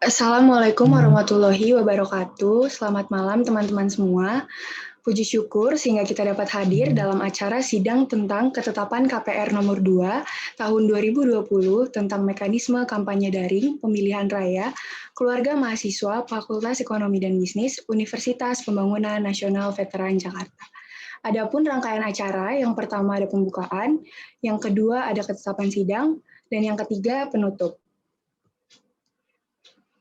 Assalamualaikum warahmatullahi wabarakatuh. Selamat malam teman-teman semua. Puji syukur sehingga kita dapat hadir dalam acara sidang tentang ketetapan KPR nomor 2 tahun 2020 tentang mekanisme kampanye daring pemilihan raya keluarga mahasiswa Fakultas Ekonomi dan Bisnis Universitas Pembangunan Nasional Veteran Jakarta. Adapun rangkaian acara, yang pertama ada pembukaan, yang kedua ada ketetapan sidang, dan yang ketiga penutup.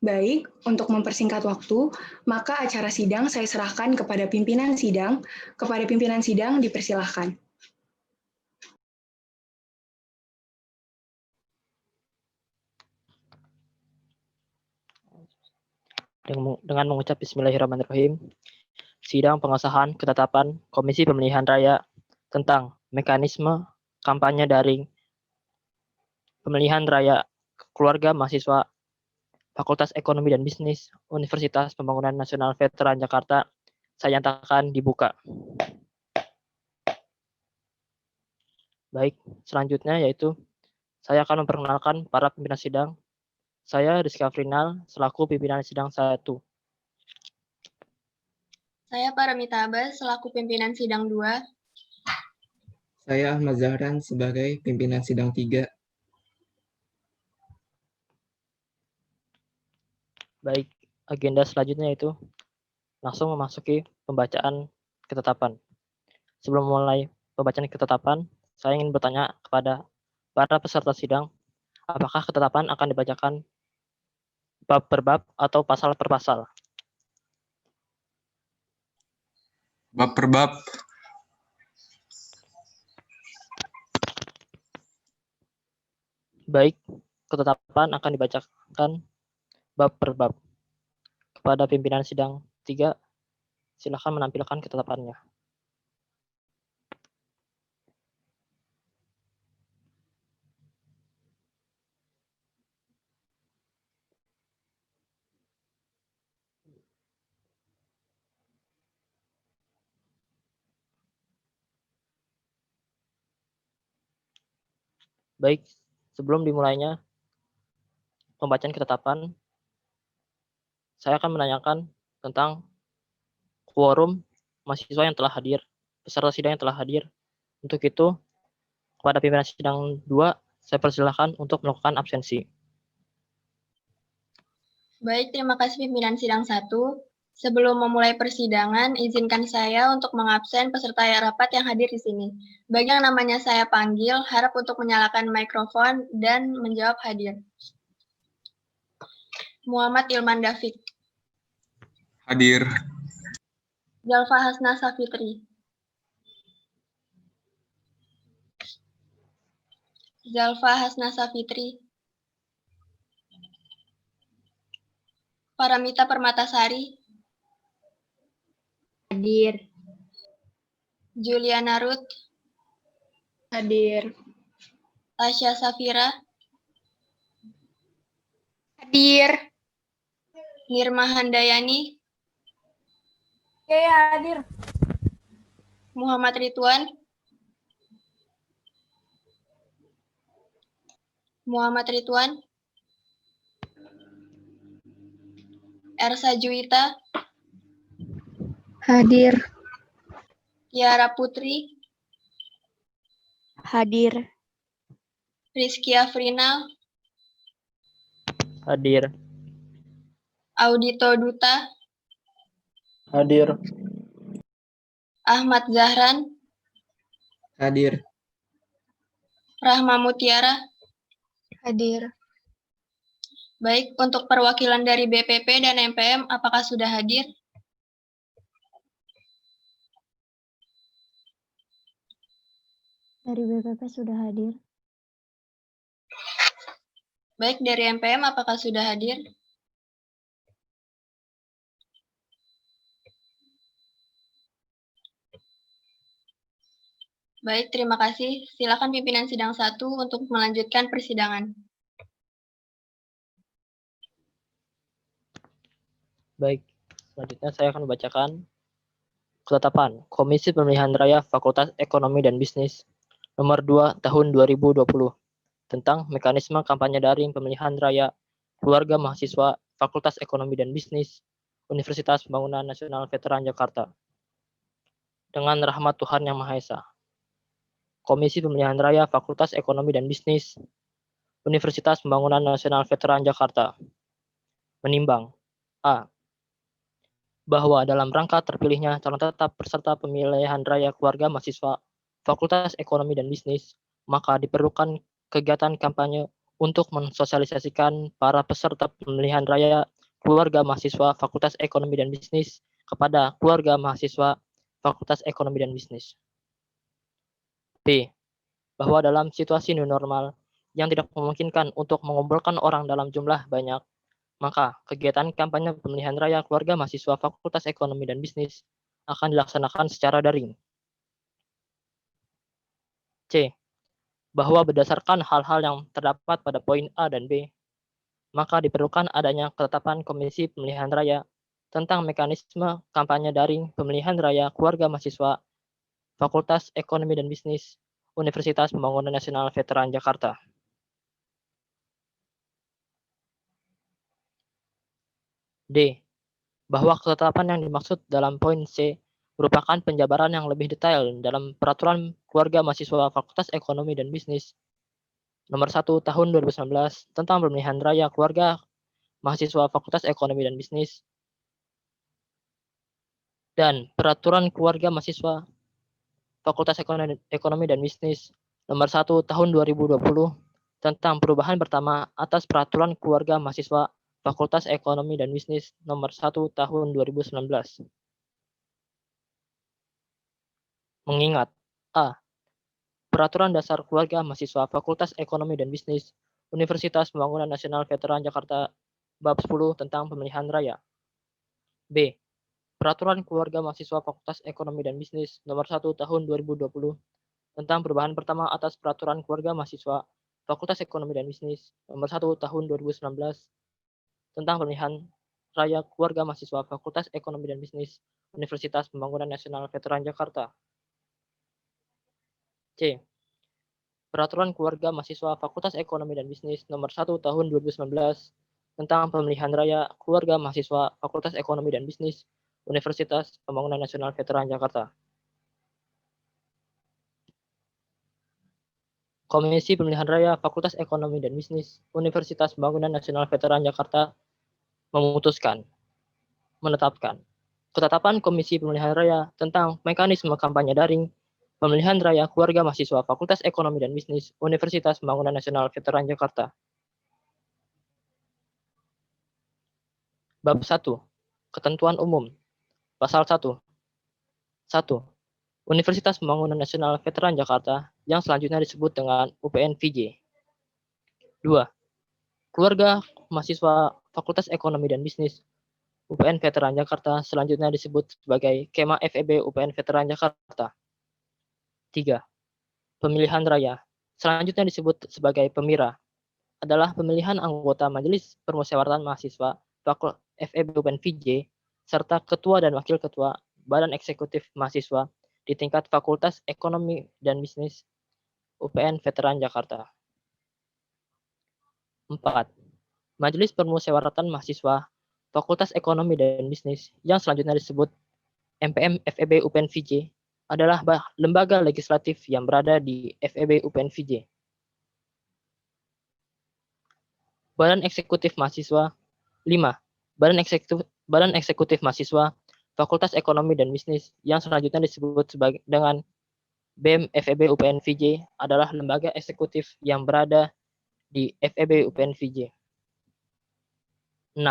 Baik, untuk mempersingkat waktu, maka acara sidang saya serahkan kepada pimpinan sidang. Kepada pimpinan sidang dipersilahkan. Dengan mengucap Bismillahirrahmanirrahim, sidang pengesahan ketetapan Komisi Pemilihan Raya tentang mekanisme kampanye daring pemilihan raya keluarga mahasiswa Fakultas Ekonomi dan Bisnis Universitas Pembangunan Nasional Veteran Jakarta saya nyatakan dibuka. Baik, selanjutnya yaitu saya akan memperkenalkan para pimpinan sidang. Saya Rizky Afrinal selaku pimpinan sidang 1. Saya Paramita Abbas selaku pimpinan sidang 2. Saya Ahmad Zahran sebagai pimpinan sidang 3. Baik, agenda selanjutnya itu langsung memasuki pembacaan ketetapan. Sebelum mulai pembacaan ketetapan, saya ingin bertanya kepada para peserta sidang, apakah ketetapan akan dibacakan bab per bab atau pasal per pasal? Bab per bab. Baik, ketetapan akan dibacakan bab per bab. Kepada pimpinan sidang 3, silakan menampilkan ketetapannya. Baik, sebelum dimulainya pembacaan ketetapan, saya akan menanyakan tentang quorum mahasiswa yang telah hadir, peserta sidang yang telah hadir. Untuk itu, kepada pimpinan sidang 2, saya persilahkan untuk melakukan absensi. Baik, terima kasih pimpinan sidang 1. Sebelum memulai persidangan, izinkan saya untuk mengabsen peserta rapat yang hadir di sini. Bagi yang namanya saya panggil, harap untuk menyalakan mikrofon dan menjawab hadir. Muhammad Ilman Dafiq. Hadir. Zalfa Hasna Safitri. Zalfa Hasna Safitri. Paramita Permatasari. Hadir. Juliana Ruth. Hadir. Tasya Safira. Hadir. Nirma Handayani. Ya, hadir. Muhammad Ridwan. Muhammad Ridwan. Ersa Juwita. Hadir. Tiara Putri. Hadir. Rizky Afrinal. Hadir. Audito Duta. Hadir. Ahmad Zahran. Hadir. Rahma Mutiara. Hadir. Baik, untuk perwakilan dari BPP dan MPM, apakah sudah hadir? Dari BPP sudah hadir. Baik, dari MPM, apakah sudah hadir? Baik, terima kasih. Silakan pimpinan sidang 1 untuk melanjutkan persidangan. Baik, selanjutnya saya akan membacakan ketetapan Komisi Pemilihan Raya Fakultas Ekonomi dan Bisnis nomor 2 tahun 2020 tentang mekanisme kampanye daring pemilihan raya keluarga mahasiswa Fakultas Ekonomi dan Bisnis Universitas Pembangunan Nasional Veteran Jakarta. Dengan rahmat Tuhan Yang Maha Esa, Komisi Pemilihan Raya Fakultas Ekonomi dan Bisnis Universitas Pembangunan Nasional Veteran Jakarta menimbang A. Bahwa dalam rangka terpilihnya calon tetap peserta pemilihan raya keluarga mahasiswa Fakultas Ekonomi dan Bisnis, maka diperlukan kegiatan kampanye untuk mensosialisasikan para peserta pemilihan raya keluarga mahasiswa Fakultas Ekonomi dan Bisnis kepada keluarga mahasiswa Fakultas Ekonomi dan Bisnis. B. Bahwa dalam situasi new normal yang tidak memungkinkan untuk mengumpulkan orang dalam jumlah banyak, maka kegiatan kampanye pemilihan raya keluarga mahasiswa Fakultas Ekonomi dan Bisnis akan dilaksanakan secara daring. C. Bahwa berdasarkan hal-hal yang terdapat pada poin A dan B, maka diperlukan adanya ketetapan Komisi Pemilihan Raya tentang mekanisme kampanye daring pemilihan raya keluarga mahasiswa Fakultas Ekonomi dan Bisnis Universitas Pembangunan Nasional Veteran Jakarta. D. Bahwa ketetapan yang dimaksud dalam poin C merupakan penjabaran yang lebih detail dalam Peraturan Keluarga Mahasiswa Fakultas Ekonomi dan Bisnis Nomor 1 Tahun 2019 tentang pemilihan raya keluarga mahasiswa Fakultas Ekonomi dan Bisnis dan Peraturan Keluarga Mahasiswa Fakultas Ekonomi dan Bisnis Nomor 1 Tahun 2020 tentang perubahan pertama atas Peraturan Keluarga Mahasiswa Fakultas Ekonomi dan Bisnis Nomor 1 Tahun 2019. Mengingat A. Peraturan Dasar Keluarga Mahasiswa Fakultas Ekonomi dan Bisnis Universitas Pembangunan Nasional Veteran Jakarta Bab 10 tentang pemilihan raya. B. Peraturan Keluarga Mahasiswa Fakultas Ekonomi dan Bisnis Nomor 1 Tahun 2020 tentang perubahan pertama atas Peraturan Keluarga Mahasiswa Fakultas Ekonomi dan Bisnis Nomor 1 Tahun 2019 tentang pemilihan raya keluarga mahasiswa Fakultas Ekonomi dan Bisnis Universitas Pembangunan Nasional Veteran Jakarta. C. Peraturan Keluarga Mahasiswa Fakultas Ekonomi dan Bisnis Nomor 1 Tahun 2019 tentang pemilihan raya keluarga mahasiswa Fakultas Ekonomi dan Bisnis Universitas Pembangunan Nasional Veteran Jakarta. Komisi Pemilihan Raya Fakultas Ekonomi dan Bisnis Universitas Pembangunan Nasional Veteran Jakarta memutuskan, menetapkan ketetapan Komisi Pemilihan Raya tentang mekanisme kampanye daring pemilihan raya keluarga mahasiswa Fakultas Ekonomi dan Bisnis Universitas Pembangunan Nasional Veteran Jakarta. Bab 1. Ketentuan Umum. Pasal 1. 1. Universitas Pembangunan Nasional Veteran Jakarta yang selanjutnya disebut dengan UPN VJ. 2. Keluarga mahasiswa Fakultas Ekonomi dan Bisnis UPN Veteran Jakarta selanjutnya disebut sebagai Kema FEB UPN Veteran Jakarta. 3. Pemilihan raya selanjutnya disebut sebagai PEMIRA adalah pemilihan anggota Majelis Permusyawaratan Mahasiswa Fakultas FEB UPN VJ serta ketua dan wakil ketua Badan Eksekutif Mahasiswa di tingkat Fakultas Ekonomi dan Bisnis UPN Veteran Jakarta. 4. Majelis Permusyawaratan Mahasiswa Fakultas Ekonomi dan Bisnis yang selanjutnya disebut MPM FEB UPN VJ adalah lembaga legislatif yang berada di FEB UPN VJ. Badan Eksekutif Mahasiswa 5. Badan Eksekutif Mahasiswa Fakultas Ekonomi dan Bisnis yang selanjutnya disebut dengan BEM FEB UPN VJ adalah lembaga eksekutif yang berada di FEB UPN VJ. 6.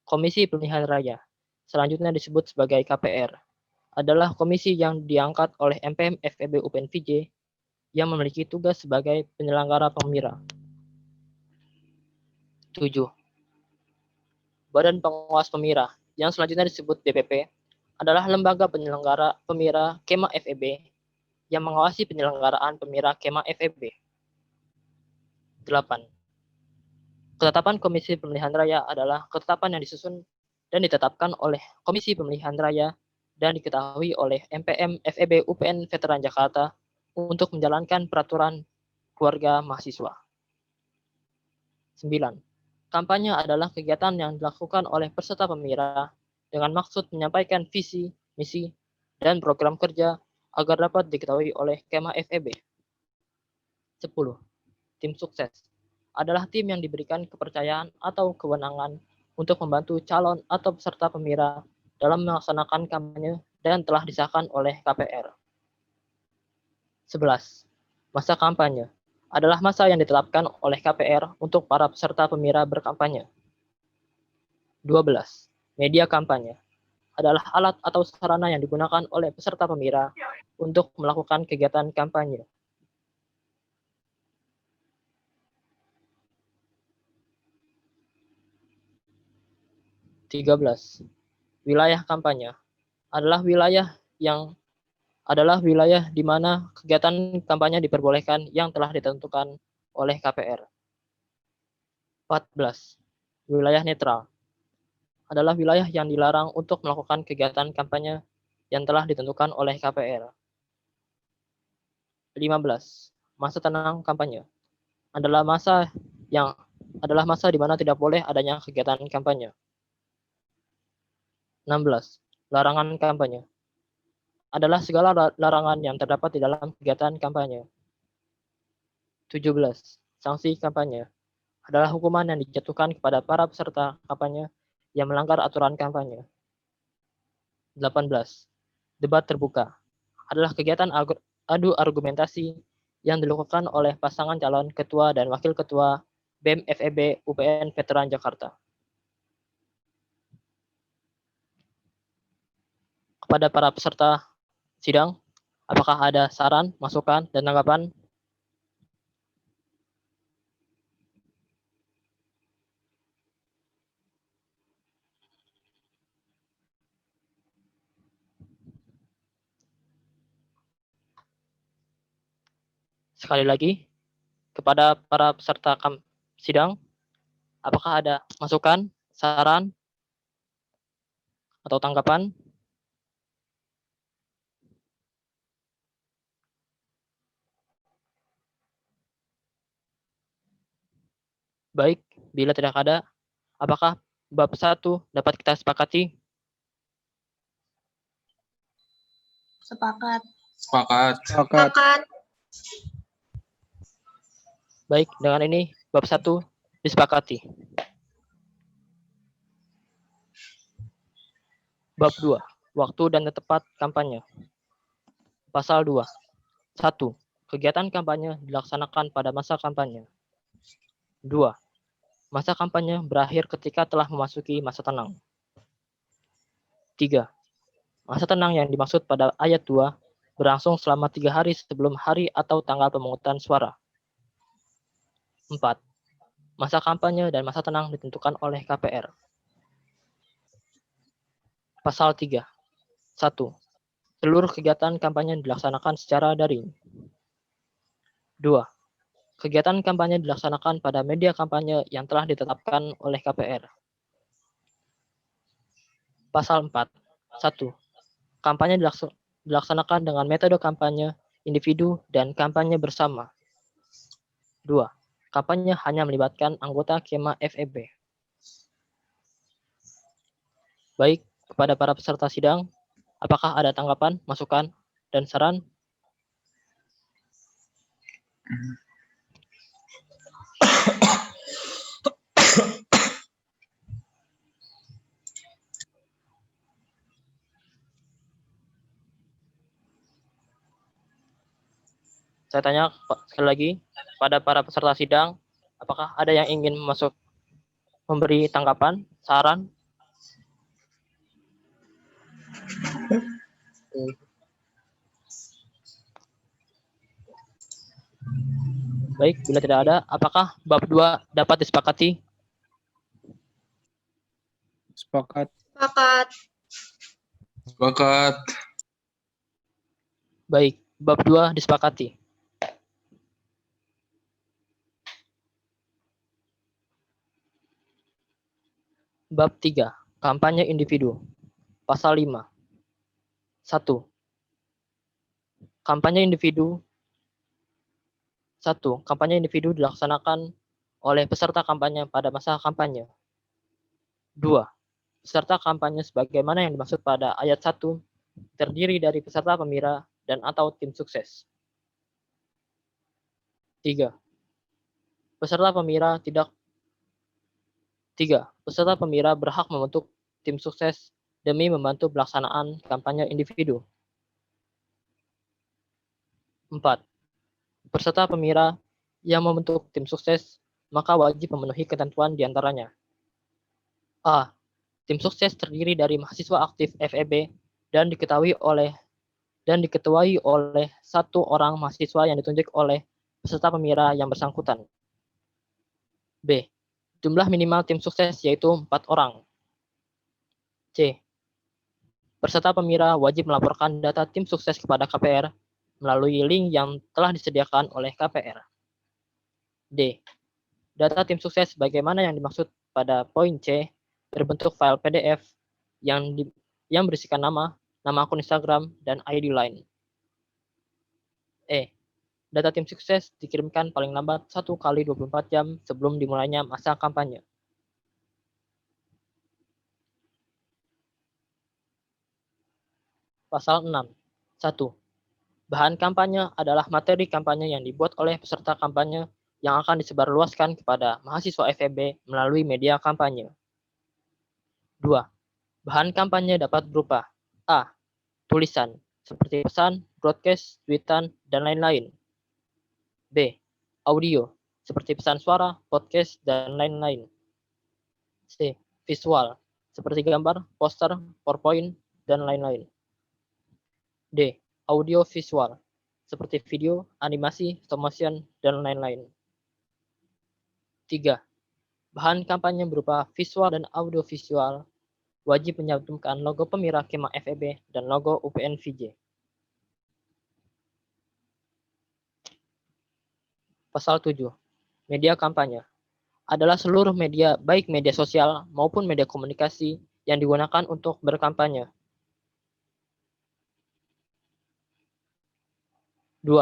Komisi Pemilihan Raya, selanjutnya disebut sebagai KPR, adalah komisi yang diangkat oleh MPM FEB UPN VJ yang memiliki tugas sebagai penyelenggara PEMIRA. 7. Badan Pengawas PEMIRA, yang selanjutnya disebut BPP, adalah lembaga penyelenggara PEMIRA Kema FEB yang mengawasi penyelenggaraan PEMIRA Kema FEB. 8. Ketetapan Komisi Pemilihan Raya adalah ketetapan yang disusun dan ditetapkan oleh Komisi Pemilihan Raya dan diketahui oleh MPM FEB UPN Veteran Jakarta untuk menjalankan peraturan keluarga mahasiswa. 9. Kampanye adalah kegiatan yang dilakukan oleh peserta pemira dengan maksud menyampaikan visi, misi, dan program kerja agar dapat diketahui oleh Kema FEB. 10. Tim sukses adalah tim yang diberikan kepercayaan atau kewenangan untuk membantu calon atau peserta pemira dalam melaksanakan kampanye dan telah disahkan oleh KPR. 11. Masa kampanye adalah masa yang ditetapkan oleh KPR untuk para peserta pemira berkampanye. 12. Media kampanye adalah alat atau sarana yang digunakan oleh peserta pemira untuk melakukan kegiatan kampanye. 13. Wilayah kampanye adalah wilayah di mana kegiatan kampanye diperbolehkan yang telah ditentukan oleh KPR. 14. Wilayah netral adalah wilayah yang dilarang untuk melakukan kegiatan kampanye yang telah ditentukan oleh KPR. 15. Masa tenang kampanye adalah masa di mana tidak boleh adanya kegiatan kampanye. 16. Larangan kampanye adalah segala larangan yang terdapat di dalam kegiatan kampanye. 17. Sanksi kampanye adalah hukuman yang dijatuhkan kepada para peserta kampanye yang melanggar aturan kampanye. 18. Debat terbuka adalah kegiatan adu argumentasi yang dilakukan oleh pasangan calon ketua dan wakil ketua BEM FEB UPN Veteran Jakarta. Kepada para peserta sidang, apakah ada saran, masukan, dan tanggapan? Sekali lagi, kepada para peserta sidang, apakah ada masukan, saran, atau tanggapan? Baik, bila tidak ada, apakah bab 1 dapat kita sepakati? Sepakat. Sepakat. Sepakat. Baik, dengan ini bab 1 disepakati. Bab 2, waktu dan tempat kampanye. Pasal 2. 1. Kegiatan kampanye dilaksanakan pada masa kampanye. 2. Masa kampanye berakhir ketika telah memasuki masa tenang. 3. Masa tenang yang dimaksud pada ayat 2 berlangsung selama 3 hari sebelum hari atau tanggal pemungutan suara. 4. Masa kampanye dan masa tenang ditentukan oleh KPR. Pasal 3. 1. Seluruh kegiatan kampanye dilaksanakan secara daring. 2. Kegiatan kampanye dilaksanakan pada media kampanye yang telah ditetapkan oleh KPR. Pasal 4. 1. Kampanye dilaksanakan dengan metode kampanye individu dan kampanye bersama. 2. Kampanye hanya melibatkan anggota Kema FEB. Baik, kepada para peserta sidang, apakah ada tanggapan, masukan, dan saran? Saya tanya sekali lagi pada para peserta sidang, apakah ada yang ingin memberi tanggapan, saran? Baik, bila tidak ada, apakah bab 2 dapat disepakati? Sepakat. Sepakat. Sepakat. Baik, bab 2 disepakati. Bab 3, kampanye individu. Pasal 5. 1. Kampanye individu dilaksanakan oleh peserta kampanye pada masa kampanye. 2. Peserta kampanye sebagaimana yang dimaksud pada ayat 1 terdiri dari peserta pemira dan atau tim sukses. 3. Peserta pemira berhak membentuk tim sukses demi membantu pelaksanaan kampanye individu. 4. Peserta pemira yang membentuk tim sukses maka wajib memenuhi ketentuan diantaranya. A. Tim sukses terdiri dari mahasiswa aktif FEB dan diketuai oleh satu orang mahasiswa yang ditunjuk oleh peserta pemira yang bersangkutan. B. Jumlah minimal tim sukses yaitu 4 orang. C. Peserta pemira wajib melaporkan data tim sukses kepada KPR melalui link yang telah disediakan oleh KPR. D. Data tim sukses bagaimana yang dimaksud pada poin C berbentuk file PDF yang berisikan nama akun Instagram, dan ID lain. E. Data tim sukses dikirimkan paling lambat 1 kali 24 jam sebelum dimulainya masa kampanye. Pasal 6. 1. Bahan kampanye adalah materi kampanye yang dibuat oleh peserta kampanye yang akan disebarluaskan kepada mahasiswa FEB melalui media kampanye. 2. Bahan kampanye dapat berupa A. Tulisan, seperti pesan, broadcast, tweetan, dan lain-lain. B. Audio, seperti pesan suara, podcast, dan lain-lain. C. Visual, seperti gambar, poster, PowerPoint, dan lain-lain. D. Audio visual, seperti video, animasi, stop motion, dan lain-lain. 3. Bahan kampanye berupa visual dan audio visual wajib menyantumkan logo pemira Kema FEB dan logo UPN VJ. Pasal 7. Media kampanye adalah seluruh media, baik media sosial maupun media komunikasi yang digunakan untuk berkampanye. 2.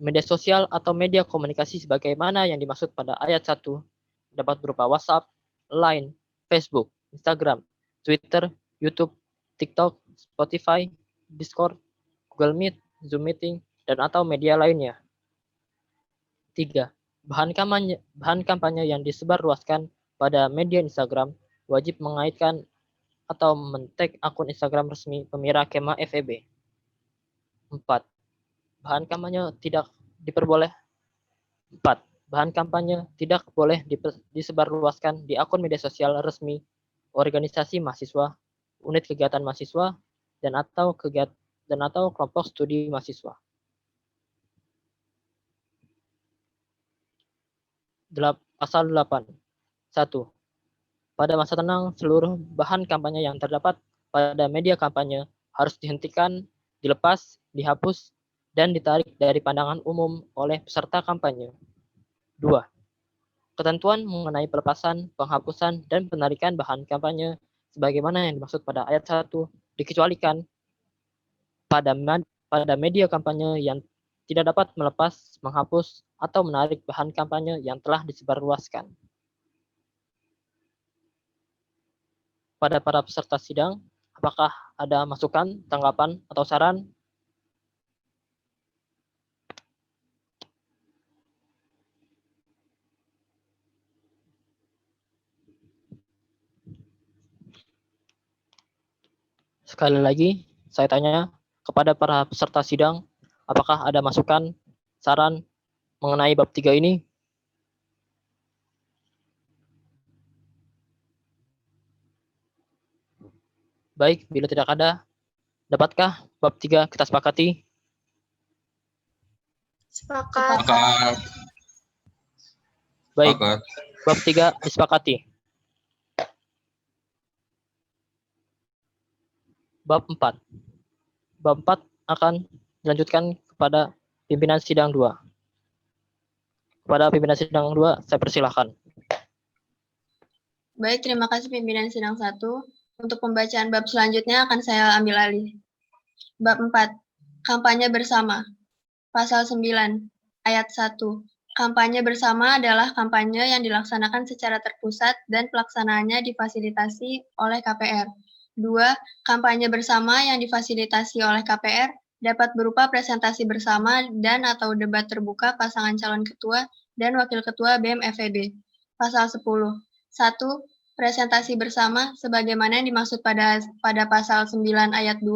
Media sosial atau media komunikasi sebagaimana yang dimaksud pada ayat 1 dapat berupa WhatsApp, Line, Facebook, Instagram, Twitter, YouTube, TikTok, Spotify, Discord, Google Meet, Zoom Meeting, dan atau media lainnya. 3. Bahan kampanye yang disebarluaskan pada media Instagram wajib mengaitkan atau men-tag akun Instagram resmi Pemira Kema FEB. 4. Bahan kampanye tidak boleh disebarluaskan di akun media sosial resmi organisasi mahasiswa, unit kegiatan mahasiswa, dan atau kelompok studi mahasiswa. Pasal 8. 1. Pada masa tenang, seluruh bahan kampanye yang terdapat pada media kampanye harus dihentikan, dilepas, dihapus, dan ditarik dari pandangan umum oleh peserta kampanye. 2. Ketentuan mengenai pelepasan, penghapusan, dan penarikan bahan kampanye sebagaimana yang dimaksud pada ayat 1 dikecualikan pada media kampanye yang tidak dapat melepas, menghapus, atau menarik bahan kampanye yang telah disebarluaskan. Pada para peserta sidang, apakah ada masukan, tanggapan, atau saran? Sekali lagi, saya tanya kepada para peserta sidang, apakah ada masukan, saran mengenai bab 3 ini? Baik, bila tidak ada, dapatkah bab 3 kita sepakati? Sepakat. Sepakat. Baik, Sepakat. bab 3 disepakati. Bab 4. Bab 4 akan dilanjutkan kepada pimpinan sidang 2. Kepada pimpinan sidang 2, saya persilahkan. Baik, terima kasih pimpinan sidang 1. Untuk pembacaan bab selanjutnya akan saya ambil alih. Bab 4. Kampanye bersama. Pasal 9, ayat 1. Kampanye bersama adalah kampanye yang dilaksanakan secara terpusat dan pelaksanaannya difasilitasi oleh KPR. 2. Kampanye bersama yang difasilitasi oleh KPR dapat berupa presentasi bersama dan atau debat terbuka pasangan calon ketua dan wakil ketua BEM FEB. Pasal 10. 1. Presentasi bersama sebagaimana yang dimaksud pada pasal 9 ayat 2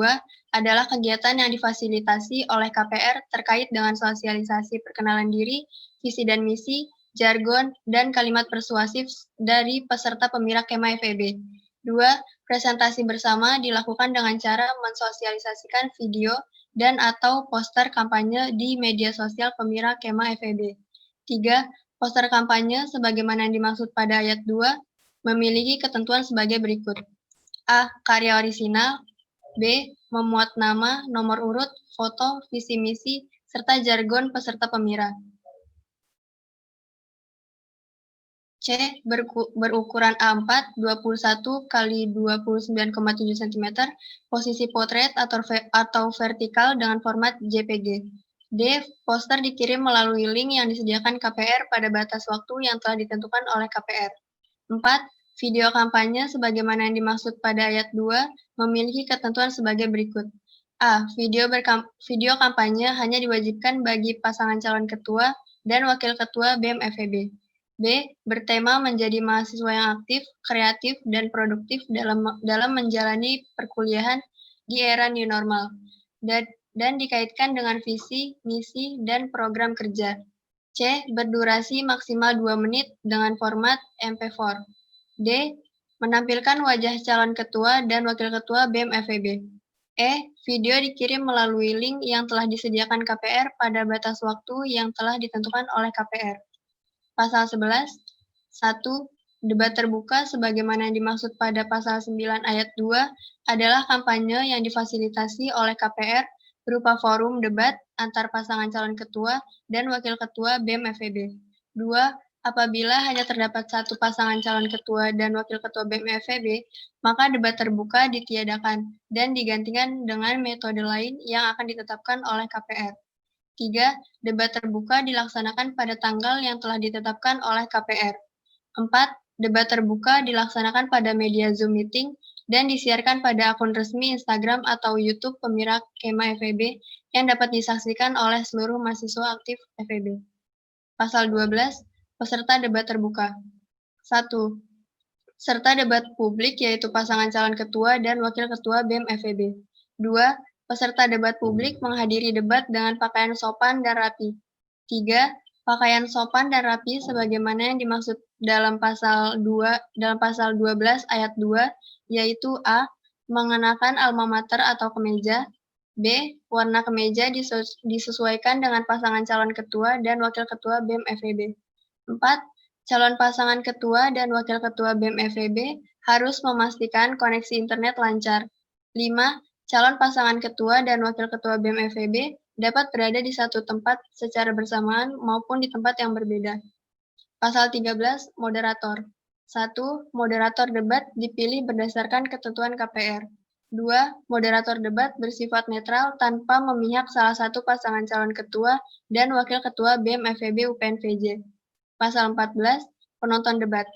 adalah kegiatan yang difasilitasi oleh KPR terkait dengan sosialisasi perkenalan diri, visi dan misi, jargon, dan kalimat persuasif dari peserta pemira Kema FEB. 2. Presentasi bersama dilakukan dengan cara mensosialisasikan video dan atau poster kampanye di media sosial pemira Kema FEB. 3. Poster kampanye sebagaimana yang dimaksud pada ayat 2 memiliki ketentuan sebagai berikut. A. Karya orisinal. B. Memuat nama, nomor urut, foto, visi misi, serta jargon peserta pemira. C. Berukuran A4, 21 x 29,7 cm, posisi potret atau vertikal dengan format JPG. D. Poster dikirim melalui link yang disediakan KPR pada batas waktu yang telah ditentukan oleh KPR. 4. Video kampanye sebagaimana yang dimaksud pada ayat 2 memiliki ketentuan sebagai berikut. A. Video kampanye hanya diwajibkan bagi pasangan calon ketua dan wakil ketua BEM FEB. B. Bertema menjadi mahasiswa yang aktif, kreatif, dan produktif dalam menjalani perkuliahan di era new normal, dan dikaitkan dengan visi, misi, dan program kerja. C. Berdurasi maksimal 2 menit dengan format MP4. D. Menampilkan wajah calon ketua dan wakil ketua BEM FEB. E. Video dikirim melalui link yang telah disediakan KPR pada batas waktu yang telah ditentukan oleh KPR. Pasal 11. 1. Debat terbuka sebagaimana yang dimaksud pada pasal 9 ayat 2 adalah kampanye yang difasilitasi oleh KPR berupa forum debat antar pasangan calon ketua dan wakil ketua BEM FEB. 2. Apabila hanya terdapat satu pasangan calon ketua dan wakil ketua BEM FEB, maka debat terbuka ditiadakan dan digantikan dengan metode lain yang akan ditetapkan oleh KPR. 3. Debat terbuka dilaksanakan pada tanggal yang telah ditetapkan oleh KPR. 4. Debat terbuka dilaksanakan pada media Zoom meeting dan disiarkan pada akun resmi Instagram atau YouTube Pemira Kema FEB yang dapat disaksikan oleh seluruh mahasiswa aktif FEB. Pasal 12. Peserta debat terbuka. 1. Serta debat publik yaitu pasangan calon ketua dan wakil ketua BEM FEB. 2. Peserta debat publik menghadiri debat dengan pakaian sopan dan rapi. 3. Pakaian sopan dan rapi sebagaimana yang dimaksud dalam pasal 12 ayat 2 yaitu A. Mengenakan alma mater atau kemeja. B. Warna kemeja disesuaikan dengan pasangan calon ketua dan wakil ketua BEM FEB. 4. Calon pasangan ketua dan wakil ketua BEM FEB harus memastikan koneksi internet lancar. 5. Calon pasangan ketua dan wakil ketua BEM FEB dapat berada di satu tempat secara bersamaan maupun di tempat yang berbeda. Pasal 13. Moderator. 1. Moderator debat dipilih berdasarkan ketentuan KPR. 2. Moderator debat bersifat netral tanpa memihak salah satu pasangan calon ketua dan wakil ketua BEM FEB UPN-VJ. Pasal 14. Penonton debat.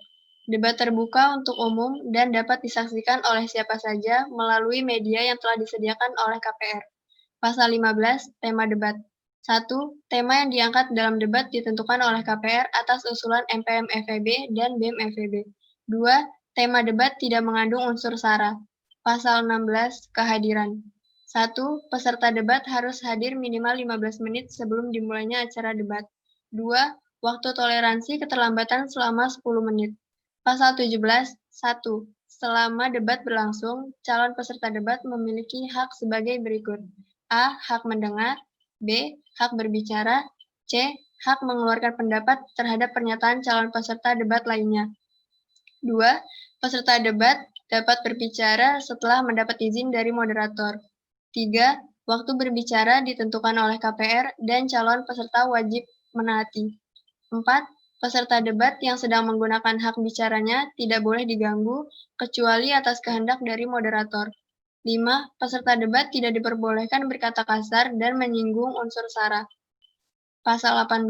Debat terbuka untuk umum dan dapat disaksikan oleh siapa saja melalui media yang telah disediakan oleh KPR. Pasal 15. Tema debat. 1. Tema yang diangkat dalam debat ditentukan oleh KPR atas usulan MPM FEB dan BEM FEB. 2. Tema debat tidak mengandung unsur sara. Pasal 16. Kehadiran. 1. Peserta debat harus hadir minimal 15 menit sebelum dimulainya acara debat. 2. Waktu toleransi keterlambatan selama 10 menit. Pasal 17. 1. Selama debat berlangsung, calon peserta debat memiliki hak sebagai berikut. A. Hak mendengar. B. Hak berbicara. C. Hak mengeluarkan pendapat terhadap pernyataan calon peserta debat lainnya. 2. Peserta debat dapat berbicara setelah mendapat izin dari moderator. 3. Waktu berbicara ditentukan oleh KPR dan calon peserta wajib menaati. 4. Peserta debat yang sedang menggunakan hak bicaranya tidak boleh diganggu, kecuali atas kehendak dari moderator. 5. Peserta debat tidak diperbolehkan berkata kasar dan menyinggung unsur sara. Pasal 18.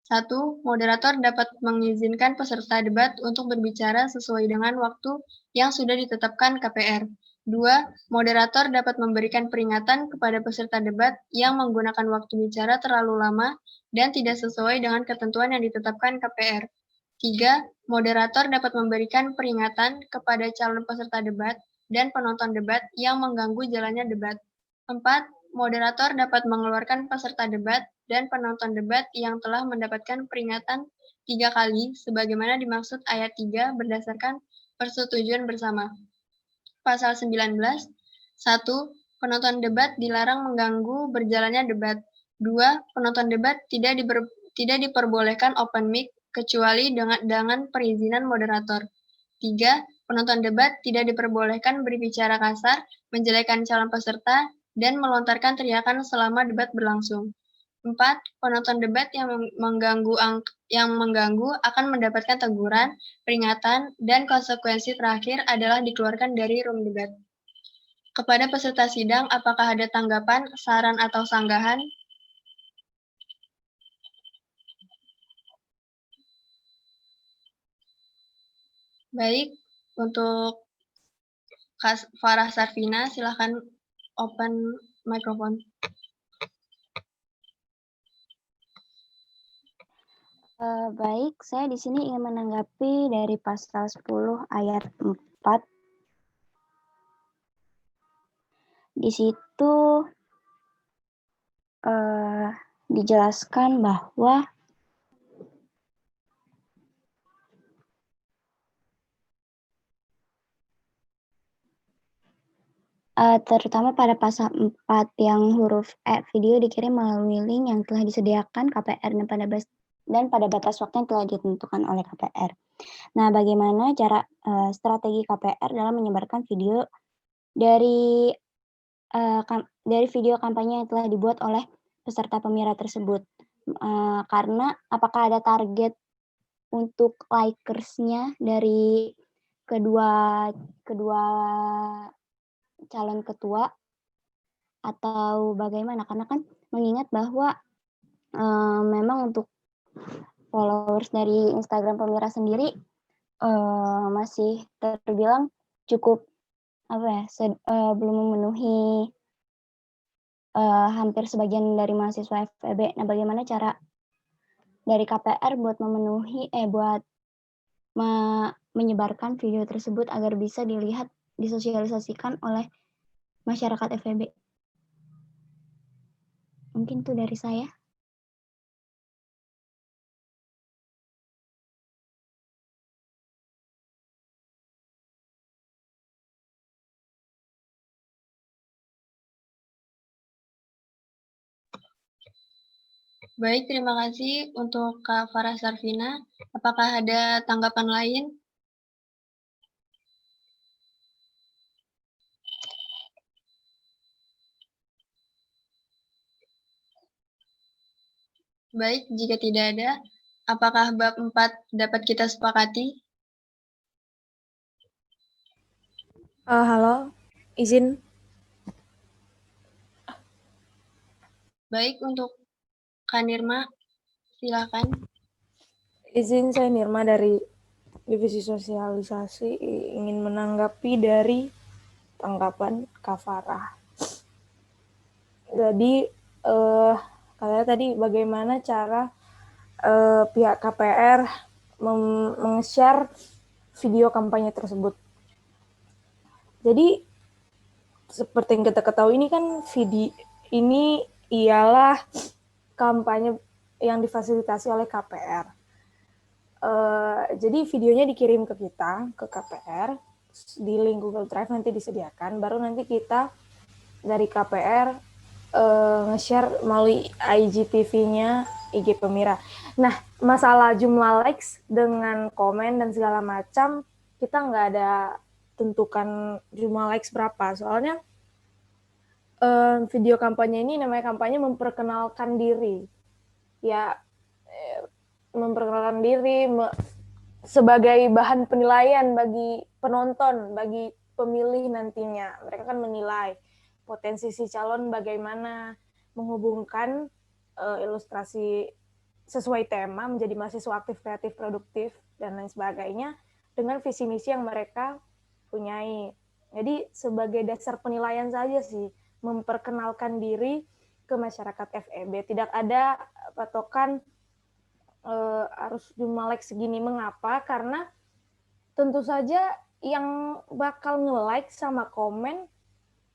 1. Moderator dapat mengizinkan peserta debat untuk berbicara sesuai dengan waktu yang sudah ditetapkan KPR. 2. Moderator dapat memberikan peringatan kepada peserta debat yang menggunakan waktu bicara terlalu lama dan tidak sesuai dengan ketentuan yang ditetapkan KPR. 3. Moderator dapat memberikan peringatan kepada calon peserta debat dan penonton debat yang mengganggu jalannya debat. 4. Moderator dapat mengeluarkan peserta debat dan penonton debat yang telah mendapatkan peringatan 3 kali sebagaimana dimaksud ayat 3 berdasarkan persetujuan bersama. Pasal 19. 1. Penonton debat dilarang mengganggu berjalannya debat. 2. Penonton debat tidak diperbolehkan open mic kecuali dengan perizinan moderator. 3. Penonton debat tidak diperbolehkan berbicara kasar, menjelekkan calon peserta, dan melontarkan teriakan selama debat berlangsung. 4. Penonton debat yang mengganggu akan mendapatkan teguran, peringatan, dan konsekuensi terakhir adalah dikeluarkan dari room debat. Kepada peserta sidang, apakah ada tanggapan, saran, atau sanggahan? Baik, untuk Kak Farah Sarvina, silakan open microphone. Baik, saya di sini ingin menanggapi dari pasal 10 ayat 4. Di situ dijelaskan bahwa terutama pada pasal 4 yang huruf E, video dikirim melalui link yang telah disediakan KPR dan pada batas waktu yang telah ditentukan oleh KPR. Nah, bagaimana cara strategi KPR dalam menyebarkan video dari video kampanye yang telah dibuat oleh peserta pemilihan tersebut? Karena apakah ada target untuk likersnya dari kedua calon ketua atau bagaimana? Karena kan mengingat bahwa memang untuk followers dari Instagram Pemira sendiri masih terbilang cukup belum memenuhi hampir sebagian dari mahasiswa FEB. Nah, bagaimana cara dari KPR buat menyebarkan video tersebut agar bisa dilihat, disosialisasikan oleh masyarakat FEB? Mungkin itu dari saya. Baik, terima kasih untuk Kak Farah Sarvina. Apakah ada tanggapan lain? Baik, jika tidak ada, apakah bab 4 dapat kita sepakati? Halo, izin. Baik, untuk Kak Nirma, silakan. Izin, saya Nirma dari Divisi Sosialisasi ingin menanggapi dari tanggapan Kak Farah. Jadi, katanya tadi bagaimana cara pihak KPR meng-share video kampanye tersebut. Jadi, seperti yang kita ketahui ini kan video ini ialah kampanye yang difasilitasi oleh KPR. Jadi videonya dikirim ke kita, ke KPR, di link Google Drive nanti disediakan, baru nanti kita dari KPR nge-share melalui IGTV-nya IG Pemira. Nah, masalah jumlah likes dengan komen dan segala macam, kita nggak ada tentukan jumlah likes berapa, soalnya video kampanye ini namanya kampanye memperkenalkan diri. Ya, memperkenalkan diri sebagai bahan penilaian bagi penonton, bagi pemilih nantinya. Mereka kan menilai potensi si calon bagaimana menghubungkan ilustrasi sesuai tema menjadi mahasiswa aktif, kreatif, produktif, dan lain sebagainya dengan visi misi yang mereka punyai. Jadi sebagai dasar penilaian saja sih, memperkenalkan diri ke masyarakat FEB. Tidak ada patokan harus jumlah like segini. Mengapa? Karena tentu saja yang bakal nge-like sama komen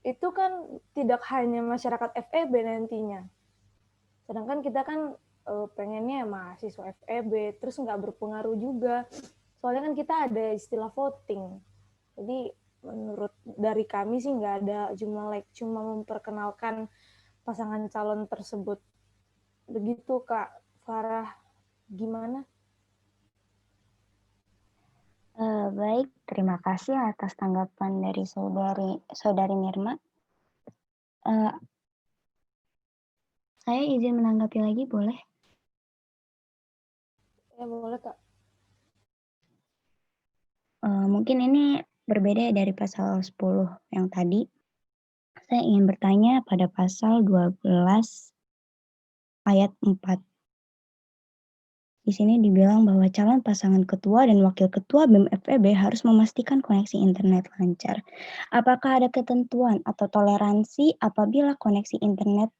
itu kan tidak hanya masyarakat FEB nantinya. Sedangkan kita kan pengennya mahasiswa FEB, terus nggak berpengaruh juga. Soalnya kan kita ada istilah voting. Jadi menurut dari kami sih nggak ada jumlah like, cuma memperkenalkan pasangan calon tersebut. Begitu Kak Farah, gimana? Baik, terima kasih atas tanggapan dari saudari Nirma. Saya izin menanggapi lagi, boleh? Ya boleh Kak. Mungkin ini berbeda dari pasal 10 yang tadi. Saya ingin bertanya pada pasal 12 ayat 4. Di sini dibilang bahwa calon pasangan ketua dan wakil ketua BEM FEB harus memastikan koneksi internet lancar. Apakah ada ketentuan atau toleransi apabila koneksi internet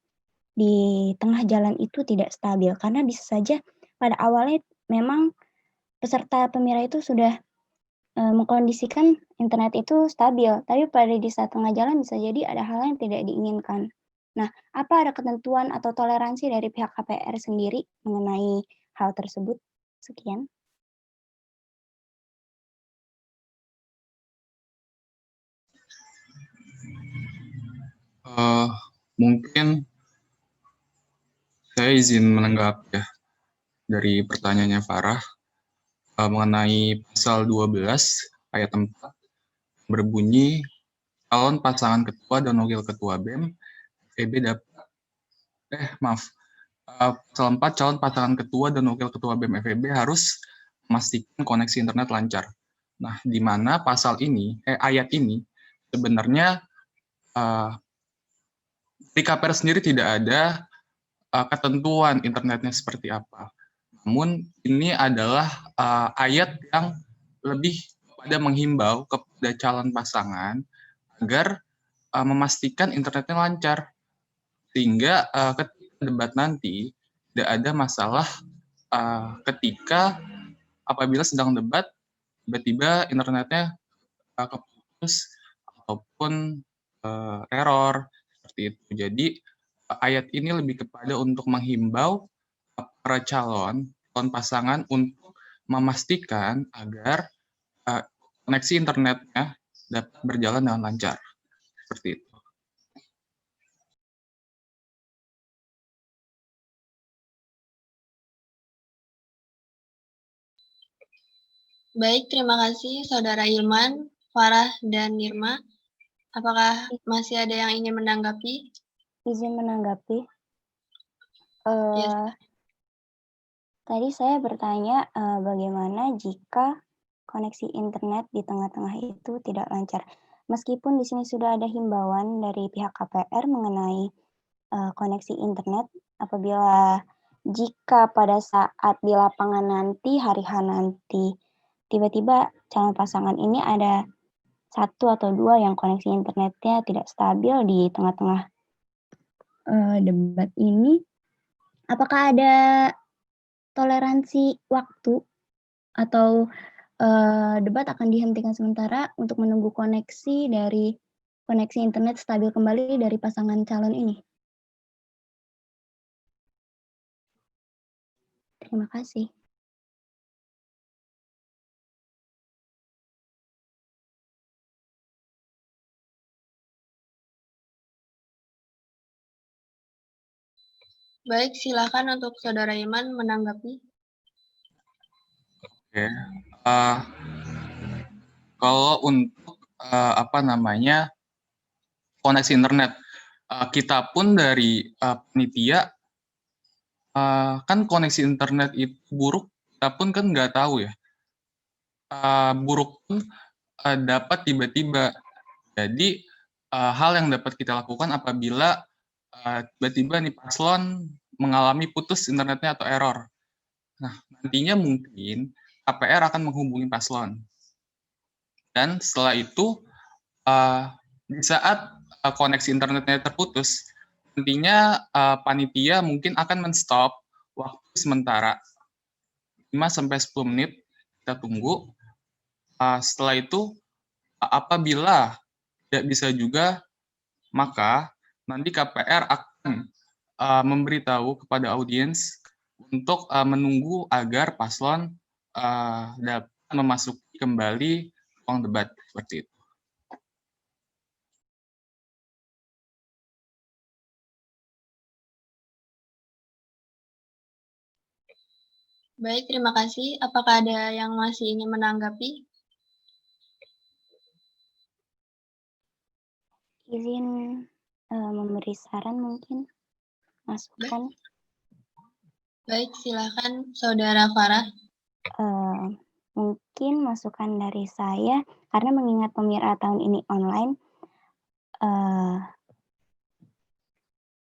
di tengah jalan itu tidak stabil? Karena bisa saja pada awalnya memang peserta pemira itu sudah mengkondisikan internet itu stabil, tapi pada di saat tengah jalan bisa jadi ada hal yang tidak diinginkan. Nah, apa ada ketentuan atau toleransi dari pihak KPR sendiri mengenai hal tersebut? Sekian. Mungkin saya izin menanggapi ya dari pertanyaannya Farah mengenai pasal 12 ayat 4 berbunyi calon pasangan ketua dan wakil ketua BEM FEB dapat pasal 4 calon pasangan ketua dan wakil ketua BEM FEB harus memastikan koneksi internet lancar. Nah, di mana pasal ini ayat ini sebenarnya di KPR sendiri tidak ada ketentuan internetnya seperti apa. Namun ini adalah ayat yang lebih pada menghimbau kepada calon pasangan agar memastikan internetnya lancar, sehingga ketika debat nanti tidak ada masalah ketika apabila sedang debat tiba-tiba internetnya keputus ataupun error seperti itu. Jadi ayat ini lebih kepada untuk menghimbau para calon pasangan untuk memastikan agar koneksi internetnya dapat berjalan dengan lancar. Seperti itu. Baik, terima kasih Saudara Ilman, Farah, dan Nirma. Apakah masih ada yang ingin menanggapi? Izin menanggapi. Yes. Tadi saya bertanya bagaimana jika koneksi internet di tengah-tengah itu tidak lancar. Meskipun di sini sudah ada himbauan dari pihak KPR mengenai koneksi internet apabila jika pada saat di lapangan nanti, hari H nanti, tiba-tiba calon pasangan ini ada 1 atau 2 yang koneksi internetnya tidak stabil di tengah-tengah debat ini, apakah ada toleransi waktu atau debat akan dihentikan sementara untuk menunggu koneksi internet stabil kembali dari pasangan calon ini? Terima kasih. Baik, silakan untuk Saudara Iman menanggapi. Oke. Kalau untuk koneksi internet, kita pun dari panitia kan koneksi internet itu buruk, kita pun kan nggak tahu ya. Buruk pun dapat tiba-tiba. Jadi hal yang dapat kita lakukan apabila tiba-tiba nih paslon mengalami putus internetnya atau error. Nah, nantinya mungkin KPR akan menghubungi paslon. Dan setelah itu, di saat koneksi internetnya terputus, nantinya panitia mungkin akan men-stop waktu sementara 5-10 menit, kita tunggu. Setelah itu, apabila tidak bisa juga, maka nanti KPR akan memberitahu kepada audiens untuk menunggu agar paslon dapat memasuki kembali ruang debat seperti itu. Baik, terima kasih. Apakah ada yang masih ingin menanggapi? Izin memberi saran mungkin, masukan. Baik, silakan Saudara Farah. Mungkin masukan dari saya, karena mengingat pemira tahun ini online,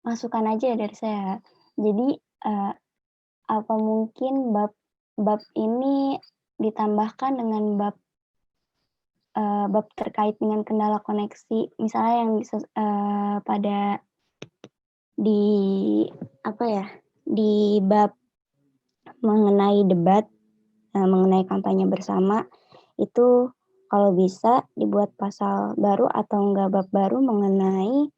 masukan aja dari saya. Jadi, apa mungkin bab ini ditambahkan dengan bab terkait dengan kendala koneksi, misalnya yang pada di bab mengenai debat, mengenai kampanye bersama, itu kalau bisa dibuat pasal baru atau enggak bab baru mengenai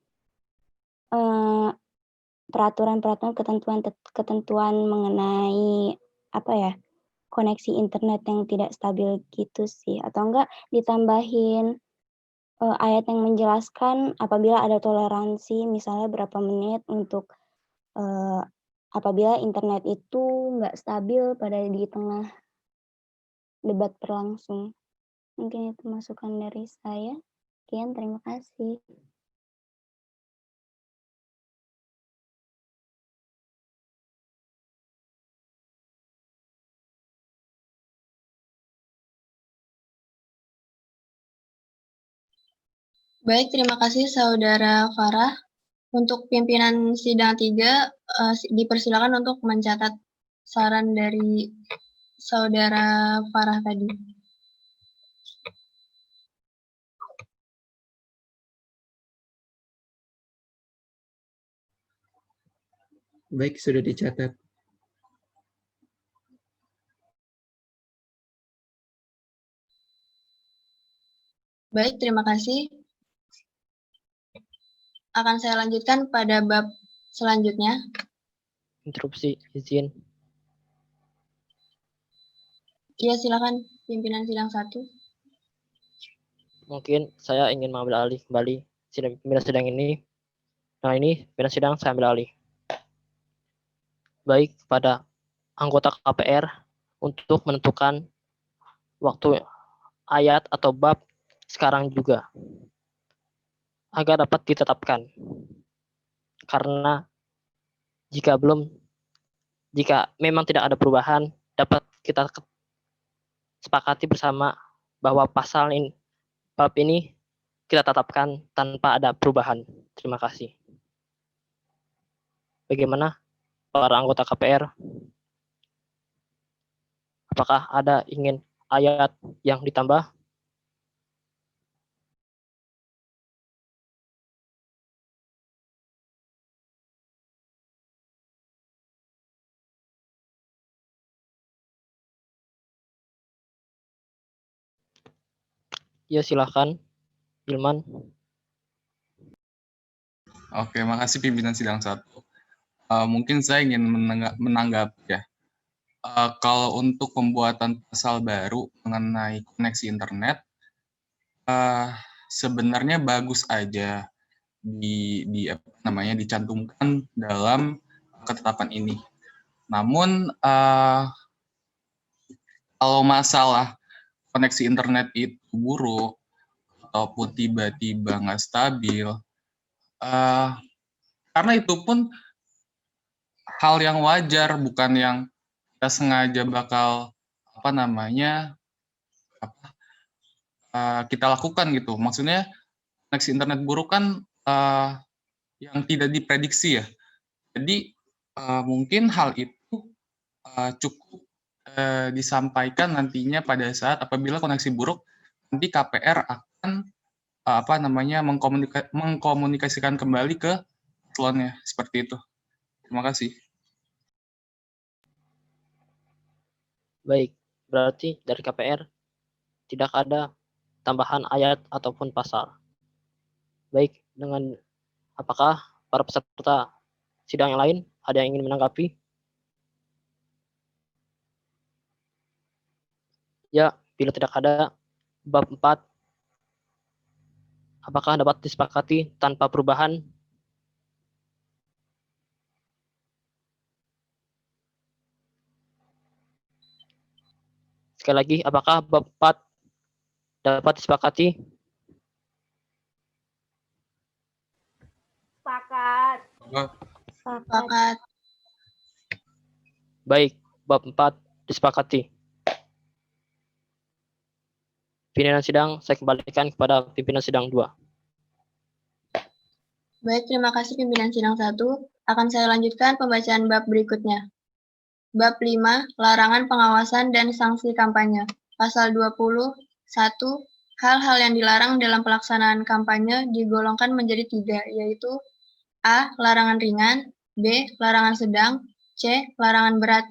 peraturan-peraturan, ketentuan mengenai koneksi internet yang tidak stabil gitu sih, atau enggak ditambahin ayat yang menjelaskan apabila ada toleransi, misalnya berapa menit untuk apabila internet itu nggak stabil di tengah debat berlangsung. Mungkin itu masukan dari saya. Sekian, terima kasih. Baik, terima kasih Saudara Farah. Untuk pimpinan sidang 3, dipersilakan untuk mencatat saran dari Saudara Farah tadi. Baik, sudah dicatat. Baik, terima kasih. Akan saya lanjutkan pada bab selanjutnya. Interupsi, izin. Iya, silakan pimpinan sidang 1. Mungkin saya ingin mengambil alih kembali pimpinan sidang ini. Nah, ini pimpinan sidang saya ambil alih. Baik kepada anggota KPR untuk menentukan waktu ayat atau bab sekarang juga agar dapat ditetapkan. Karena jika memang tidak ada perubahan, dapat kita sepakati bersama bahwa bab ini kita tetapkan tanpa ada perubahan. Terima kasih. Bagaimana para anggota KPR? Apakah ada ingin ayat yang ditambah? Ya, silahkan, Ilman. Oke, makasih pimpinan sidang 1. Mungkin saya ingin menanggapi ya. Kalau untuk pembuatan pasal baru mengenai koneksi internet, sebenarnya bagus aja dicantumkan dalam ketetapan ini. Namun kalau masalah koneksi internet itu buruk ataupun tiba-tiba nggak stabil, karena itu pun hal yang wajar, bukan yang kita sengaja bakal kita lakukan gitu. Maksudnya koneksi internet buruk kan yang tidak diprediksi ya. Jadi mungkin hal itu cukup disampaikan nantinya pada saat apabila koneksi buruk, nanti KPR akan mengkomunikasikan kembali ke paslonnya, seperti itu. Terima kasih. Baik, berarti dari KPR tidak ada tambahan ayat ataupun pasal. Baik, apakah para peserta sidang yang lain ada yang ingin menanggapi? Ya, bila tidak ada, bab 4 apakah dapat disepakati tanpa perubahan? Sekali lagi, apakah bab 4 dapat disepakati? Sepakat. Sepakat. Baik, bab 4 disepakati. Pimpinan sidang saya kembalikan kepada pimpinan sidang 2. Baik, terima kasih pimpinan sidang 1. Akan saya lanjutkan pembacaan bab berikutnya. Bab 5, larangan pengawasan dan sanksi kampanye. Pasal 20, 1, hal-hal yang dilarang dalam pelaksanaan kampanye digolongkan menjadi 3, yaitu A. Larangan ringan, B. Larangan sedang, C. Larangan berat.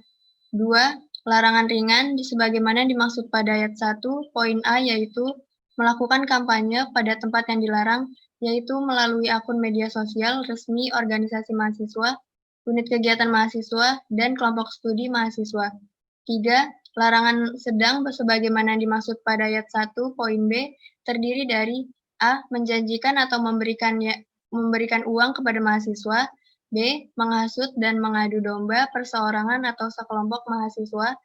2. Larangan ringan sebagaimana dimaksud pada ayat 1, poin A, yaitu melakukan kampanye pada tempat yang dilarang, yaitu melalui akun media sosial resmi organisasi mahasiswa, unit kegiatan mahasiswa, dan kelompok studi mahasiswa. 3. Larangan sedang sebagaimana dimaksud pada ayat 1, poin B, terdiri dari A. Menjanjikan atau memberikan uang kepada mahasiswa, B. Menghasut dan mengadu domba perseorangan atau sekelompok mahasiswa.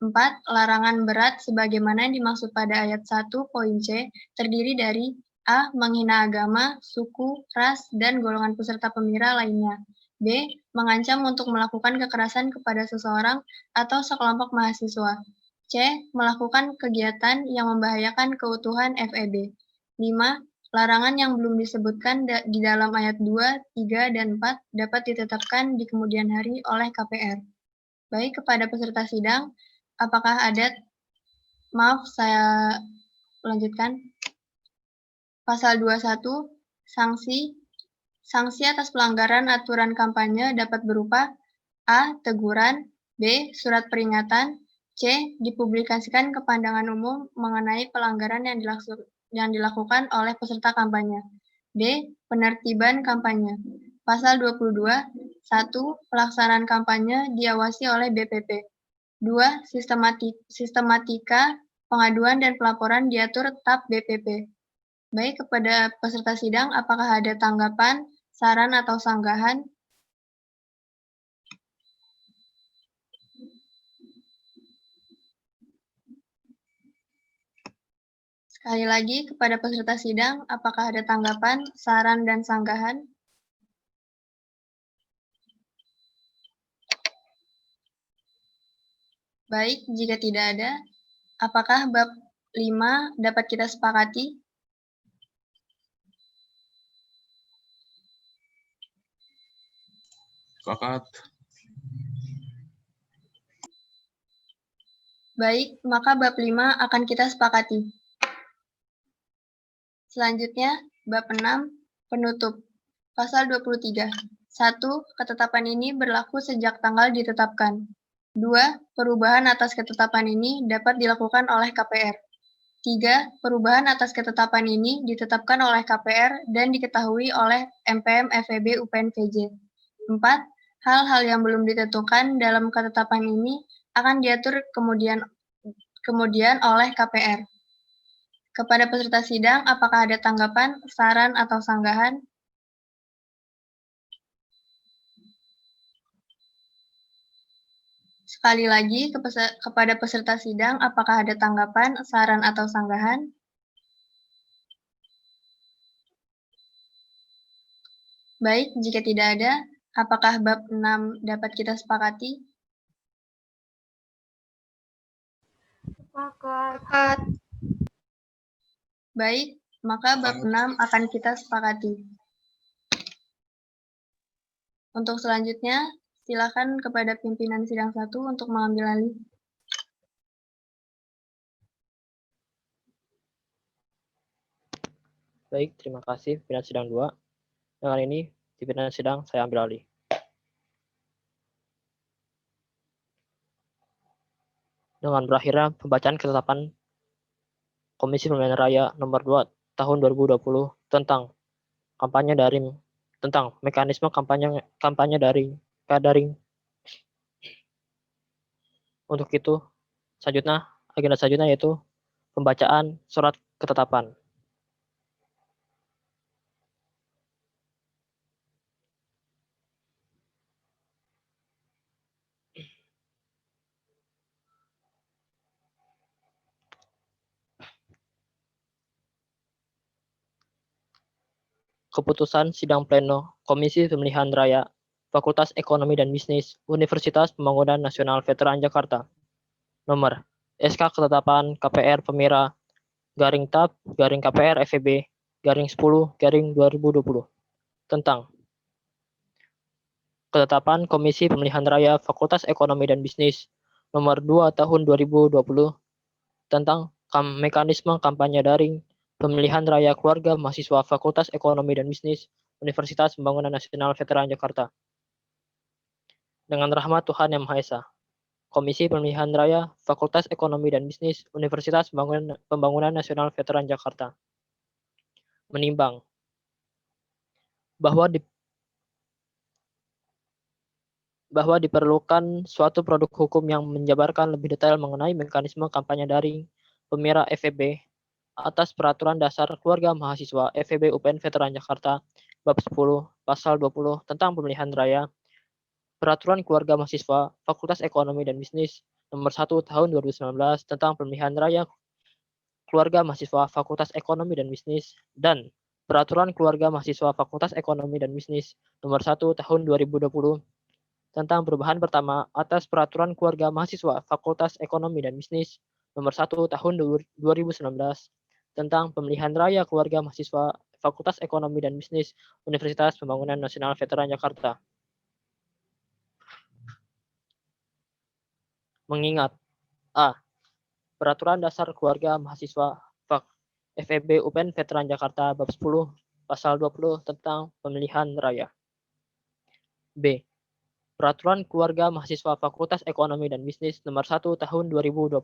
4. Larangan berat sebagaimana dimaksud pada ayat 1, poin C, terdiri dari A. Menghina agama, suku, ras, dan golongan peserta pemira lainnya. B. Mengancam untuk melakukan kekerasan kepada seseorang atau sekelompok mahasiswa. C. Melakukan kegiatan yang membahayakan keutuhan FEB. 5. Larangan yang belum disebutkan di dalam ayat 2, 3, dan 4 dapat ditetapkan di kemudian hari oleh KPR. Baik, kepada peserta sidang, apakah ada? Maaf, saya lanjutkan. Pasal 21, sanksi. Sanksi atas pelanggaran aturan kampanye dapat berupa A. Teguran, B. Surat peringatan, C. Dipublikasikan ke pandangan umum mengenai pelanggaran yang dilakukan oleh peserta kampanye. D. Penertiban kampanye. Pasal 22, 1. Pelaksanaan kampanye diawasi oleh BPP. 2. Sistematika pengaduan dan pelaporan diatur TAP BPP. Baik, kepada peserta sidang, apakah ada tanggapan, saran, atau sanggahan? Sekali lagi, kepada peserta sidang, apakah ada tanggapan, saran, dan sanggahan? Baik, jika tidak ada, apakah bab 5 dapat kita sepakati? Sepakat. Baik, maka bab 5 akan kita sepakati. Selanjutnya, bab 6, penutup. Pasal 23. 1. Ketetapan ini berlaku sejak tanggal ditetapkan. 2. Perubahan atas ketetapan ini dapat dilakukan oleh KPR. 3. Perubahan atas ketetapan ini ditetapkan oleh KPR dan diketahui oleh MPM FEB UPN VJ. 4. Hal-hal yang belum ditentukan dalam ketetapan ini akan diatur kemudian oleh KPR. Kepada peserta sidang, apakah ada tanggapan, saran, atau sanggahan? Sekali lagi, kepada peserta sidang, apakah ada tanggapan, saran, atau sanggahan? Baik, jika tidak ada, apakah bab 6 dapat kita sepakati? Sepakat. Baik, maka bab 6 akan kita sepakati. Untuk selanjutnya, Silakan kepada pimpinan sidang 1 untuk mengambil alih. Baik, terima kasih pimpinan sidang 2. Dengan ini, pimpinan sidang saya ambil alih. Dengan berakhirnya pembacaan ketetapan Komisi Pemilihan Raya Nomor 2 Tahun 2020 tentang kampanye daring, tentang mekanisme kampanye daring. Untuk itu, agenda selanjutnya yaitu pembacaan surat ketetapan. Keputusan Sidang Pleno Komisi Pemilihan Raya Fakultas Ekonomi dan Bisnis Universitas Pembangunan Nasional Veteran Jakarta. Nomor SK Ketetapan KPR Pemira garing TAP garing KPR FEB garing 10 garing 2020 tentang Ketetapan Komisi Pemilihan Raya Fakultas Ekonomi dan Bisnis Nomor 2 Tahun 2020 tentang mekanisme kampanye daring Pemilihan Raya Keluarga Mahasiswa Fakultas Ekonomi dan Bisnis Universitas Pembangunan Nasional Veteran Jakarta. Dengan rahmat Tuhan Yang Maha Esa, Komisi Pemilihan Raya Fakultas Ekonomi dan Bisnis Universitas Pembangunan Nasional Veteran Jakarta menimbang bahwa diperlukan suatu produk hukum yang menjabarkan lebih detail mengenai mekanisme kampanye daring Pemira FEB atas Peraturan Dasar Keluarga Mahasiswa FEB UPN Veteran Jakarta Bab 10 Pasal 20 tentang Pemilihan Raya Peraturan Keluarga Mahasiswa Fakultas Ekonomi dan Bisnis Nomor 1 Tahun 2019 tentang Pemilihan Raya Keluarga Mahasiswa Fakultas Ekonomi dan Bisnis dan Peraturan Keluarga Mahasiswa Fakultas Ekonomi dan Bisnis Nomor 1 Tahun 2020 tentang perubahan pertama atas Peraturan Keluarga Mahasiswa Fakultas Ekonomi dan Bisnis Nomor 1 Tahun 2019 tentang Pemilihan Raya Keluarga Mahasiswa Fakultas Ekonomi dan Bisnis Universitas Pembangunan Nasional Veteran Jakarta. Mengingat A. Peraturan Dasar Keluarga Mahasiswa FEB UPN Veteran Jakarta Bab 10 Pasal 20 tentang Pemilihan Raya. B. Peraturan Keluarga Mahasiswa Fakultas Ekonomi dan Bisnis Nomor 1 Tahun 2020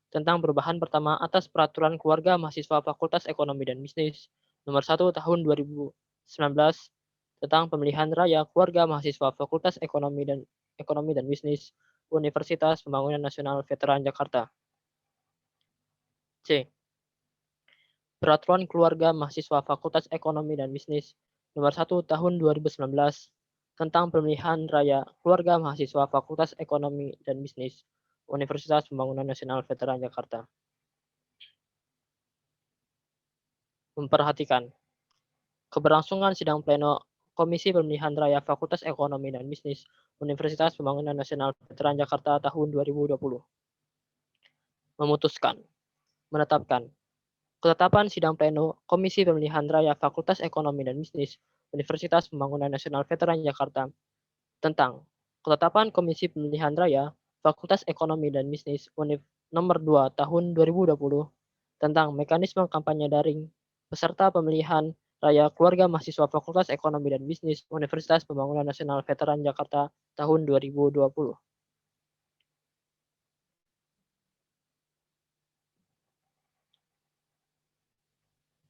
tentang perubahan pertama atas Peraturan Keluarga Mahasiswa Fakultas Ekonomi dan Bisnis Nomor 1 Tahun 2019 tentang Pemilihan Raya Keluarga Mahasiswa Fakultas Ekonomi dan Bisnis Universitas Pembangunan Nasional Veteran Jakarta. C. Peraturan Keluarga Mahasiswa Fakultas Ekonomi dan Bisnis Nomor 1 Tahun 2019 tentang Pemilihan Raya Keluarga Mahasiswa Fakultas Ekonomi dan Bisnis Universitas Pembangunan Nasional Veteran Jakarta. Memperhatikan keberlangsungan sidang pleno Komisi Pemilihan Raya Fakultas Ekonomi dan Bisnis Universitas Pembangunan Nasional Veteran Jakarta tahun 2020. Memutuskan, menetapkan ketetapan sidang pleno Komisi Pemilihan Raya Fakultas Ekonomi dan Bisnis Universitas Pembangunan Nasional Veteran Jakarta tentang ketetapan Komisi Pemilihan Raya Fakultas Ekonomi dan Bisnis Univ Nomor 2 Tahun 2020 tentang mekanisme kampanye daring peserta pemilihan raya keluarga mahasiswa Fakultas Ekonomi dan Bisnis Universitas Pembangunan Nasional Veteran Jakarta tahun 2020.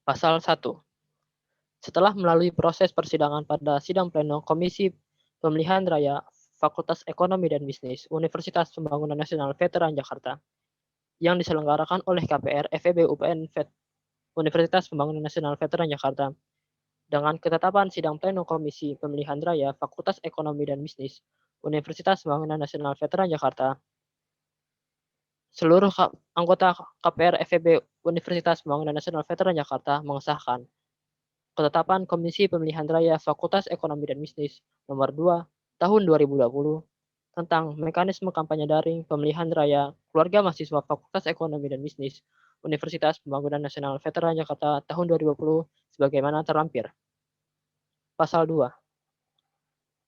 Pasal 1. Setelah melalui proses persidangan pada sidang pleno Komisi Pemilihan Raya Fakultas Ekonomi dan Bisnis Universitas Pembangunan Nasional Veteran Jakarta yang diselenggarakan oleh KPR FEB UPN Universitas Pembangunan Nasional Veteran Jakarta dengan ketetapan sidang pleno Komisi Pemilihan Raya Fakultas Ekonomi dan Bisnis Universitas Pembangunan Nasional Veteran Jakarta, seluruh anggota KPR FEB Universitas Pembangunan Nasional Veteran Jakarta mengesahkan ketetapan Komisi Pemilihan Raya Fakultas Ekonomi dan Bisnis Nomor 2 Tahun 2020 tentang mekanisme kampanye daring pemilihan raya keluarga mahasiswa Fakultas Ekonomi dan Bisnis Universitas Pembangunan Nasional Veteran Jakarta tahun 2020 sebagaimana terlampir. Pasal 2.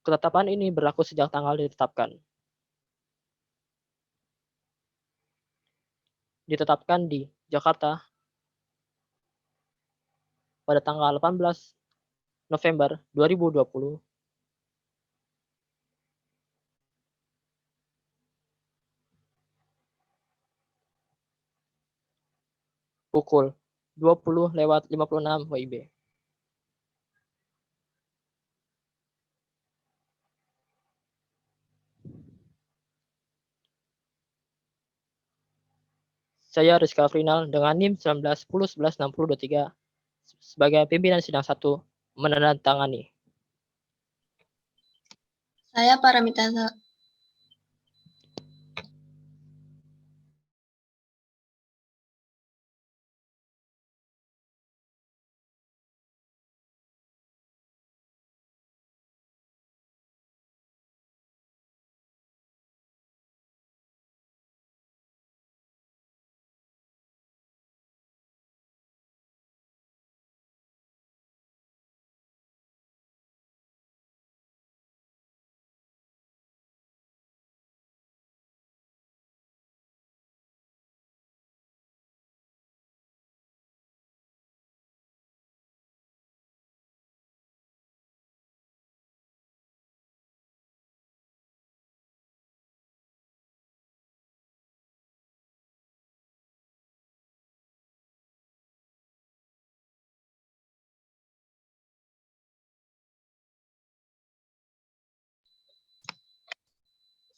Ketetapan ini berlaku sejak tanggal ditetapkan. Ditetapkan di Jakarta pada tanggal 18 November 2020 pukul 20.56 WIB. Saya Rizka Afrinal dengan NIM 1910116023 sebagai pimpinan sidang 1 menandatangani.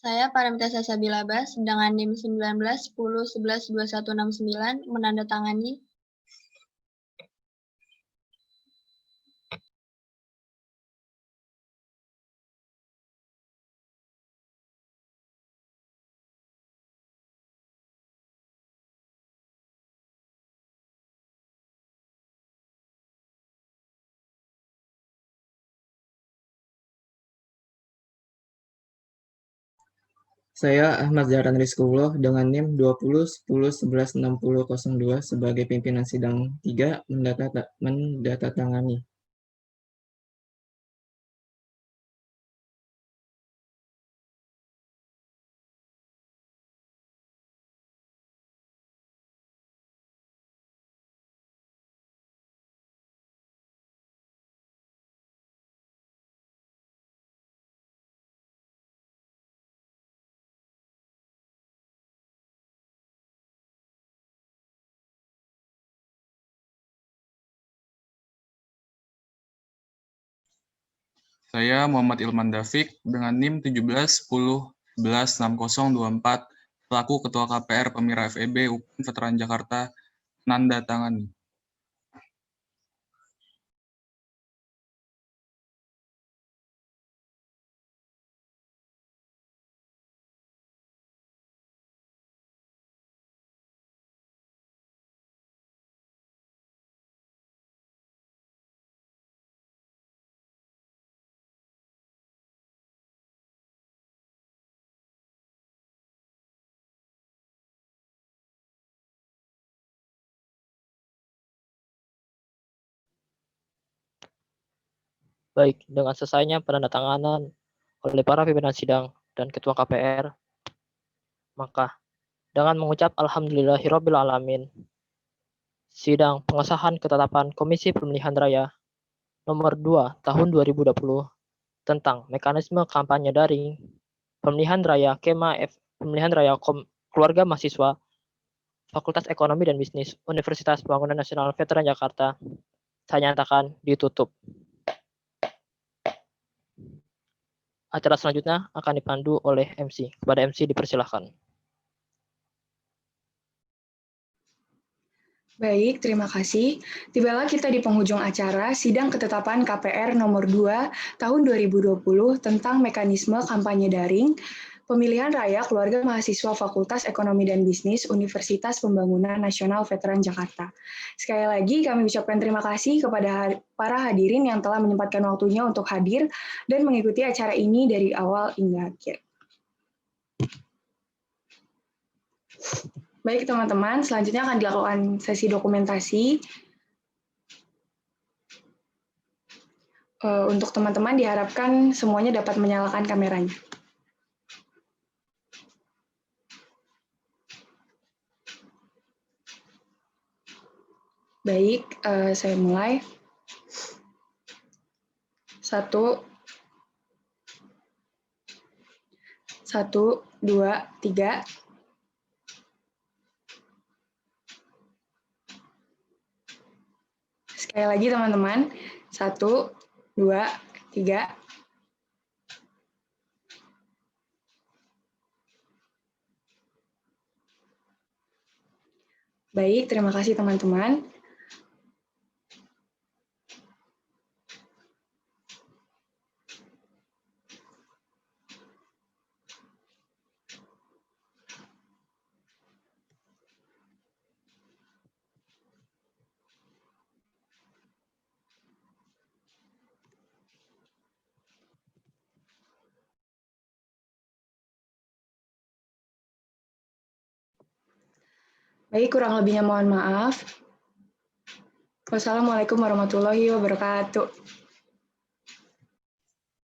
Saya Paramita Sasabila Bas dengan NIM 1910112169 menandatangani. Saya Ahmad Zahran Rizkullah dengan NIM 2010116002 sebagai pimpinan sidang 3 mendatatangani. Saya Muhammad Ilman Dafiq dengan NIM 1710116024 selaku Ketua KPR Pemira FEB UPN Veteran Jakarta menandatangani. Baik, dengan selesainya penandatanganan oleh para pimpinan sidang dan Ketua KPR, maka dengan mengucap Alhamdulillahirabbil alamin, sidang pengesahan ketetapan Komisi Pemilihan Raya Nomor 2 Tahun 2020 tentang mekanisme kampanye daring pemilihan raya pemilihan raya keluarga mahasiswa Fakultas Ekonomi dan Bisnis Universitas Pembangunan Nasional Veteran Jakarta saya nyatakan ditutup. Acara selanjutnya akan dipandu oleh MC. Kepada MC dipersilahkan. Baik, terima kasih. Tibalah kita di penghujung acara Sidang Ketetapan KPR Nomor 2 Tahun 2020 tentang mekanisme kampanye daring pemilihan raya keluarga mahasiswa Fakultas Ekonomi dan Bisnis Universitas Pembangunan Nasional Veteran Jakarta. Sekali lagi kami ucapkan terima kasih kepada para hadirin yang telah menyempatkan waktunya untuk hadir dan mengikuti acara ini dari awal hingga akhir. Baik teman-teman, selanjutnya akan dilakukan sesi dokumentasi. Untuk teman-teman diharapkan semuanya dapat menyalakan kameranya. Baik, saya mulai. 1, 2, 3. Sekali lagi teman-teman. 1, 2, 3. Baik, terima kasih teman-teman. Baik, kurang lebihnya mohon maaf. Wassalamualaikum warahmatullahi wabarakatuh.